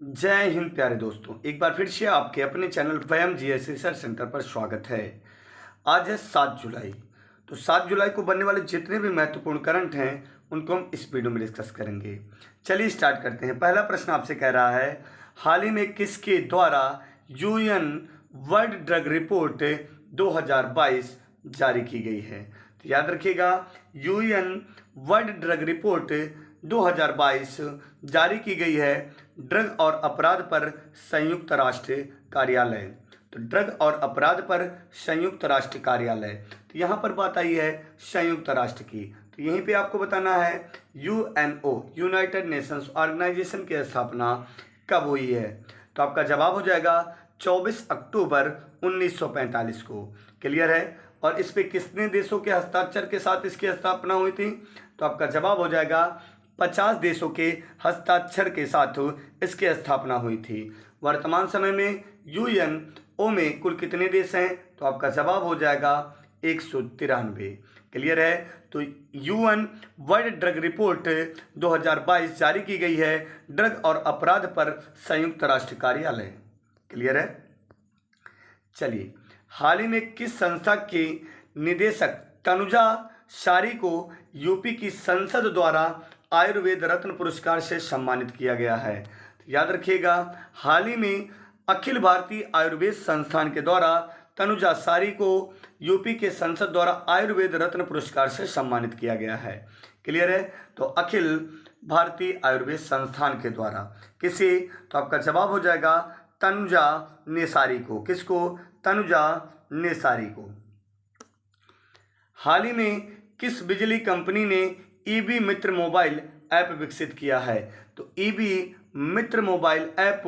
जय हिंद प्यारे दोस्तों, एक बार फिर से आपके अपने चैनल वयम जीएस रिसर्च सेंटर पर स्वागत है। आज है 7 जुलाई। तो 7 जुलाई को बनने वाले जितने भी महत्वपूर्ण करंट हैं उनको हम इस वीडियो में डिस्कस करेंगे। चलिए स्टार्ट करते हैं। पहला प्रश्न आपसे कह रहा है, हाल ही में किसके द्वारा यूएन वर्ल्ड ड्रग रिपोर्ट 2022 जारी की गई है? तो याद रखिएगा, यूएन वर्ल्ड ड्रग रिपोर्ट 2022 जारी की गई है ड्रग और अपराध पर संयुक्त राष्ट्र कार्यालय। तो ड्रग और अपराध पर संयुक्त राष्ट्र कार्यालय, तो यहाँ पर बात आई है संयुक्त राष्ट्र की। तो यहीं पे आपको बताना है यूएनओ, यूनाइटेड नेशंस ऑर्गेनाइजेशन की स्थापना कब हुई है? तो आपका जवाब हो जाएगा 24 अक्टूबर 1945 को। क्लियर है? और इस पे कितने देशों के हस्ताक्षर के साथ इसकी स्थापना हुई थी? तो आपका जवाब हो जाएगा 50 देशों के हस्ताक्षर के साथ इसकी स्थापना हुई थी। वर्तमान समय में यूएनओ में कुल कितने देश हैं? तो आपका जवाब हो जाएगा 193। क्लियर है? तो यूएन वर्ल्ड ड्रग रिपोर्ट 2022 जारी की गई है ड्रग और अपराध पर संयुक्त राष्ट्र कार्यालय। क्लियर है? चलिए, हाल ही में किस संस्था के निदेशक तनुजा शारी को यूपी की संसद द्वारा आयुर्वेद रत्न पुरस्कार से सम्मानित किया गया है? तो याद रखिएगा, हाल ही में अखिल भारतीय आयुर्वेद संस्थान के द्वारा तनुजा शारी को यूपी के संसद द्वारा आयुर्वेद रत्न पुरस्कार से सम्मानित किया गया है। क्लियर है? तो अखिल भारतीय आयुर्वेद संस्थान के द्वारा किसे? तो आपका जवाब हो जाएगा तनुजा नेसारी को। किसको? तनुजा नेसारी को। हाल ही में किस बिजली कंपनी ने ईबी मित्र मोबाइल ऐप विकसित किया है? तो ईबी मित्र मोबाइल ऐप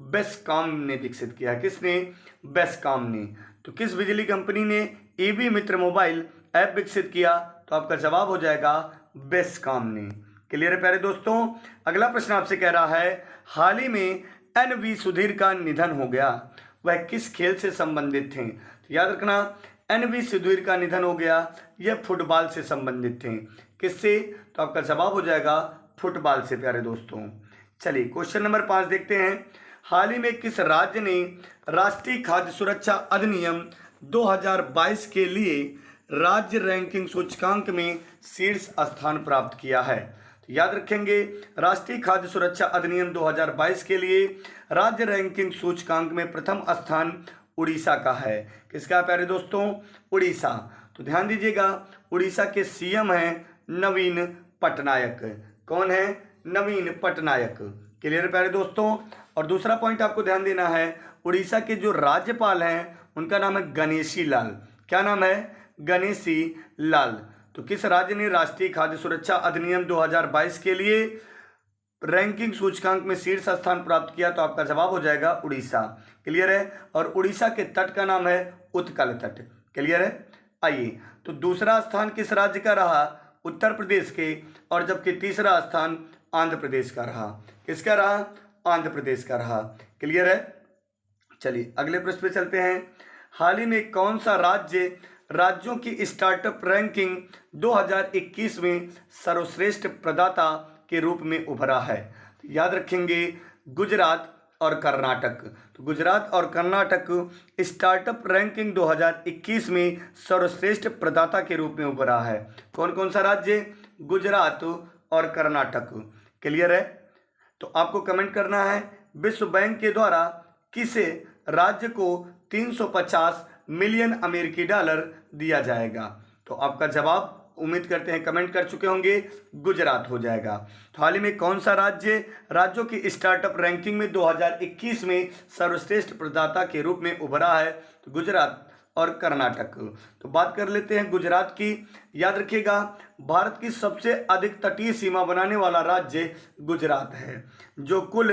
बेस्कॉम ने विकसित किया है। किसने? बेस्कॉम ने। तो किस बिजली कंपनी ने ईबी मित्र मोबाइल ऐप विकसित किया? तो आपका जवाब हो जाएगा बेस्कॉम ने। क्लियर है प्यारे दोस्तों? अगला प्रश्न आपसे कह रहा है, हाल ही में एन.वी. सुधीर का निधन हो गया, वह किस खेल से संबंधित थे? तो याद रखना, एन.वी. सुधीर का निधन हो गया, यह फुटबॉल से संबंधित थे। किससे? तो आपका जवाब हो जाएगा फुटबॉल से प्यारे दोस्तों। चलिए क्वेश्चन नंबर 5 देखते हैं। हाल ही में किस राज्य ने राष्ट्रीय खाद्य सुरक्षा अधिनियम 2022 के लिए राज्य रैंकिंग सूचकांक में शीर्ष स्थान प्राप्त किया है? तो याद रखेंगे, राष्ट्रीय खाद्य सुरक्षा अधिनियम 2022 के लिए राज्य रैंकिंग सूचकांक में प्रथम स्थान उड़ीसा का है। किसका प्यारे दोस्तों? उड़ीसा। तो ध्यान दीजिएगा, उड़ीसा के सीएम हैं नवीन पटनायक। कौन है? नवीन पटनायक। क्लियर प्यारे दोस्तों? और दूसरा पॉइंट आपको ध्यान देना है, उड़ीसा के जो राज्यपाल हैं उनका नाम है गणेशी लाल। क्या नाम है? गणेशी लाल। तो किस राज्य ने राष्ट्रीय खाद्य सुरक्षा अधिनियम 2022 के लिए रैंकिंग सूचकांक में शीर्ष स्थान प्राप्त किया? तो आपका जवाब हो जाएगा उड़ीसा। क्लियर है? और उड़ीसा के तट का नाम है उत्कल तट। क्लियर है? आइए, तो दूसरा स्थान किस राज्य का रहा? उत्तर प्रदेश के। और जबकि तीसरा स्थान आंध्र प्रदेश का रहा। किसका रहा? आंध्र प्रदेश का रहा। क्लियर है? चलिए अगले प्रश्न पे चलते हैं। हाल ही में कौन सा राज्य राज्यों की स्टार्टअप रैंकिंग 2021 में सर्वश्रेष्ठ प्रदाता के रूप में उभरा है? तो याद रखेंगे, गुजरात और कर्नाटक। तो गुजरात और कर्नाटक स्टार्टअप रैंकिंग 2021 में सर्वश्रेष्ठ प्रदाता के रूप में उभरा है। कौन कौन सा राज्य? गुजरात और कर्नाटक। क्लियर है? तो आपको कमेंट करना है, विश्व बैंक के द्वारा किस राज्य को 350 मिलियन अमेरिकी डॉलर दिया जाएगा? तो आपका जवाब उम्मीद करते हैं कमेंट कर चुके होंगे, गुजरात हो जाएगा। तो हाल ही में कौन सा राज्य राज्यों की स्टार्टअप रैंकिंग में 2021 में सर्वश्रेष्ठ प्रदाता के रूप में उभरा है? तो गुजरात और कर्नाटक। तो बात कर लेते हैं गुजरात की। याद रखिएगा, भारत की सबसे अधिक तटीय सीमा बनाने वाला राज्य गुजरात है, जो कुल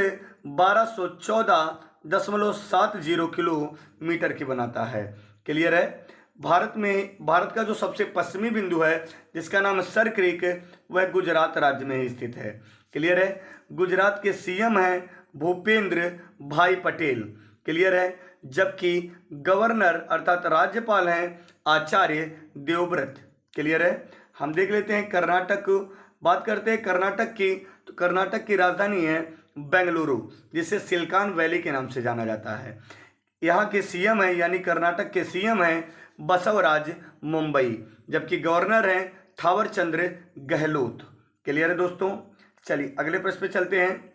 1214.70 किलोमीटर की बनाता है। क्लियर है? भारत का जो सबसे पश्चिमी बिंदु है जिसका नाम है सर क्रीक, वह गुजरात राज्य में ही स्थित है। क्लियर है? गुजरात के सीएम हैं भूपेंद्र भाई पटेल। क्लियर है? जबकि गवर्नर अर्थात राज्यपाल हैं आचार्य देवव्रत। क्लियर है? हम देख लेते हैं कर्नाटक। बात करते हैं कर्नाटक की, तो कर्नाटक की राजधानी है बेंगलुरु, जिसे सिलिकॉन वैली के नाम से जाना जाता है। यहाँ के सीएम है यानी कर्नाटक के सीएम हैं बसवराज मुंबई, जबकि गवर्नर हैं थावर चंद गहलोत। क्लियर है दोस्तों। चलिए अगले प्रश्न पे चलते हैं।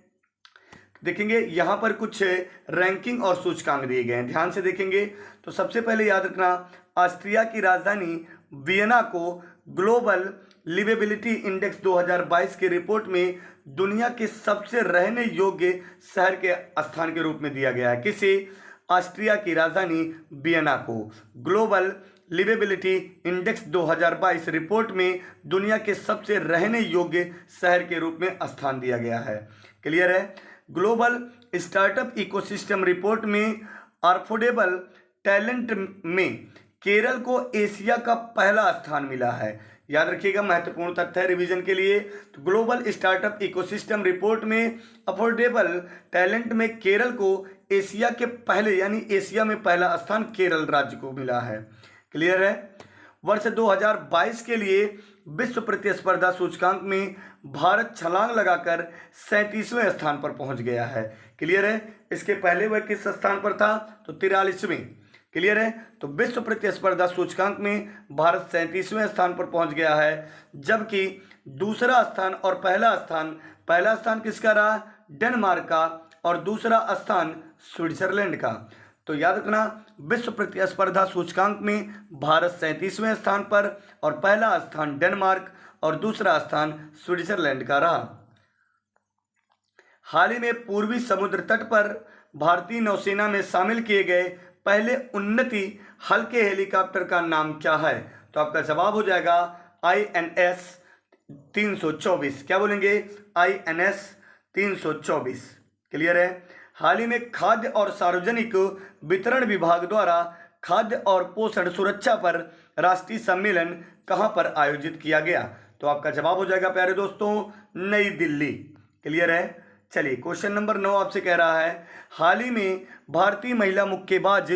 देखेंगे यहाँ पर कुछ रैंकिंग और सूचकांक दिए गए हैं, ध्यान से देखेंगे। तो सबसे पहले याद रखना, ऑस्ट्रिया की राजधानी वियना को ग्लोबल लिवेबिलिटी इंडेक्स 2022 की रिपोर्ट में दुनिया के सबसे रहने योग्य शहर के स्थान के रूप में दिया गया है। किसे? ऑस्ट्रिया की राजधानी वियना को ग्लोबल लिवेबिलिटी इंडेक्स 2022 रिपोर्ट में दुनिया के सबसे रहने योग्य शहर के रूप में स्थान दिया गया है। क्लियर है। ग्लोबल स्टार्टअप इकोसिस्टम रिपोर्ट में अफोर्डेबल टैलेंट में केरल को एशिया का पहला स्थान मिला है। याद रखिएगा, महत्वपूर्ण तथ्य है रिवीजन के लिए। तो ग्लोबल स्टार्टअप इकोसिस्टम रिपोर्ट में अफोर्डेबल टैलेंट में केरल को एशिया के पहले यानी एशिया में पहला स्थान केरल राज्य को मिला है। क्लियर है। वर्ष 2022 के लिए विश्व प्रतिस्पर्धा सूचकांक में भारत छलांग लगाकर 37वें स्थान पर पहुंच गया है। क्लियर है। इसके पहले वह किस स्थान पर था? तो 43वें। क्लियर है। तो विश्व प्रतिस्पर्धा सूचकांक में भारत 37वें स्थान पर पहुंच गया है, जबकि दूसरा स्थान और पहला स्थान किसका रहा? डेनमार्क का, और दूसरा स्थान स्विट्जरलैंड का। तो याद रखना, विश्व प्रतिस्पर्धा सूचकांक में भारत 37वें स्थान पर और पहला स्थान डेनमार्क और दूसरा स्थान स्विट्जरलैंड का रहा। हाल ही में पूर्वी समुद्र तट पर भारतीय नौसेना में शामिल किए गए पहले उन्नति हल्के हेलीकॉप्टर का नाम क्या है? तो आपका जवाब हो जाएगा INS 324। क्या बोलेंगे? INS 324। क्लियर है। हाल ही में खाद्य और सार्वजनिक वितरण विभाग द्वारा खाद्य और पोषण सुरक्षा पर राष्ट्रीय सम्मेलन कहां पर आयोजित किया गया? तो आपका जवाब हो जाएगा प्यारे दोस्तों, नई दिल्ली। क्लियर है। चलिए क्वेश्चन नंबर 9 आपसे कह रहा है, हाल ही में भारतीय महिला मुक्केबाज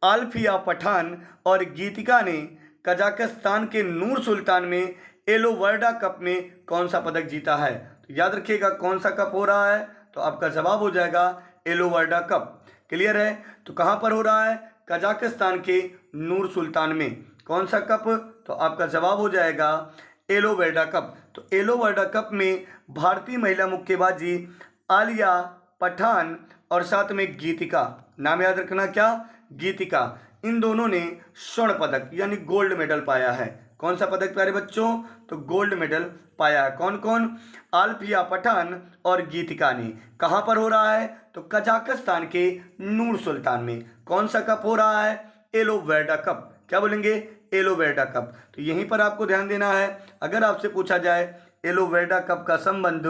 आल्फिया पठान और गीतिका ने कजाकिस्तान के नूर सुल्तान में एलो वर्ल्ड कप में कौन सा पदक जीता है? तो याद रखिएगा कौन सा कप हो रहा है? तो आपका जवाब हो जाएगा एलो वर्ल्ड कप। क्लियर है। तो कहां पर हो रहा है? कजाकिस्तान के नूर सुल्तान में। कौन सा कप? तो आपका जवाब हो जाएगा एलो वर्ल्ड कप। तो एलो वर्ल्ड कप में भारतीय महिला मुक्केबाजी आलिया पठान और साथ में गीतिका, नाम याद रखना क्या? गीतिका, इन दोनों ने स्वर्ण पदक यानी गोल्ड मेडल पाया है। कौन सा पदक प्यारे बच्चों? तो गोल्ड मेडल पाया है। कौन कौन? आल्फिया पठान और गीतिका ने। कहां पर हो रहा है? तो कजाकिस्तान के नूर सुल्तान में। कौन सा कप हो रहा है? एलो वर्ल्ड कप। क्या बोलेंगे? एलो वर्ल्ड कप। तो यहीं पर आपको ध्यान देना है, अगर आपसे पूछा जाए एलो वर्ल्ड कप का संबंध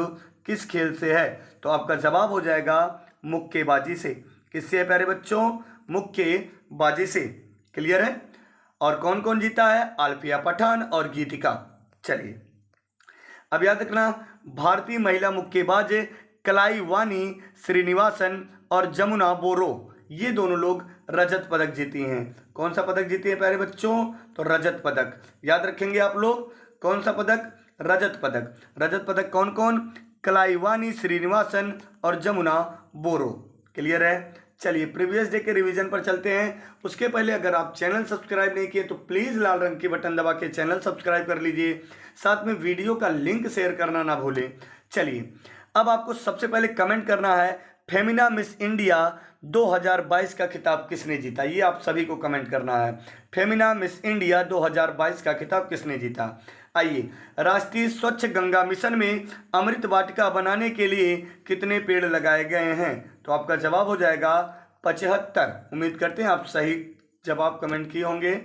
किस खेल से है, तो आपका जवाब हो जाएगा मुक्केबाजी से। किससे है प्यारे बच्चों? मुक्केबाजी से। क्लियर है। और कौन कौन जीता है? आल्फिया पठान और गीतिका। चलिए अब याद रखना, भारतीय महिला मुक्केबाज कलाईवानी श्रीनिवासन और जमुना बोरो, ये दोनों लोग रजत पदक जीती हैं। कौन सा पदक जीती है प्यारे बच्चों? तो रजत पदक। याद रखेंगे आप लोग, कौन सा पदक? रजत पदक। रजत पदक कौन कौन? कलाईवानी श्रीनिवासन और जमुना बोरो। क्लियर है। चलिए प्रीवियस डे के रिवीजन पर चलते हैं। उसके पहले अगर आप चैनल सब्सक्राइब नहीं किए तो प्लीज़ लाल रंग की बटन दबा के चैनल सब्सक्राइब कर लीजिए, साथ में वीडियो का लिंक शेयर करना ना भूलें। चलिए अब आपको सबसे पहले कमेंट करना है, फेमिना मिस इंडिया 2022 का खिताब किसने जीता? ये आप सभी को कमेंट करना है। फेमिना मिस इंडिया 2022 का खिताब किसने जीता? आइए, राष्ट्रीय स्वच्छ गंगा मिशन में अमृत वाटिका बनाने के लिए कितने पेड़ लगाए गए हैं? तो आपका जवाब हो जाएगा 75। उम्मीद करते हैं आप सही जवाब कमेंट किए होंगे।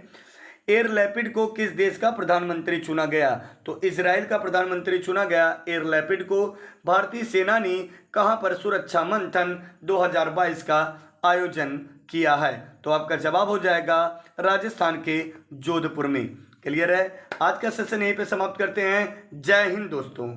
एयर लैपिड को किस देश का प्रधानमंत्री चुना गया? तो इजराइल का प्रधानमंत्री चुना गया एयर लैपिड को। भारतीय सेना ने कहां पर सुरक्षा मंथन 2022 का आयोजन किया है? तो आपका जवाब हो जाएगा राजस्थान के जोधपुर में। क्लियर है। आज का सेशन यहीं पे समाप्त करते हैं। जय हिंद दोस्तों।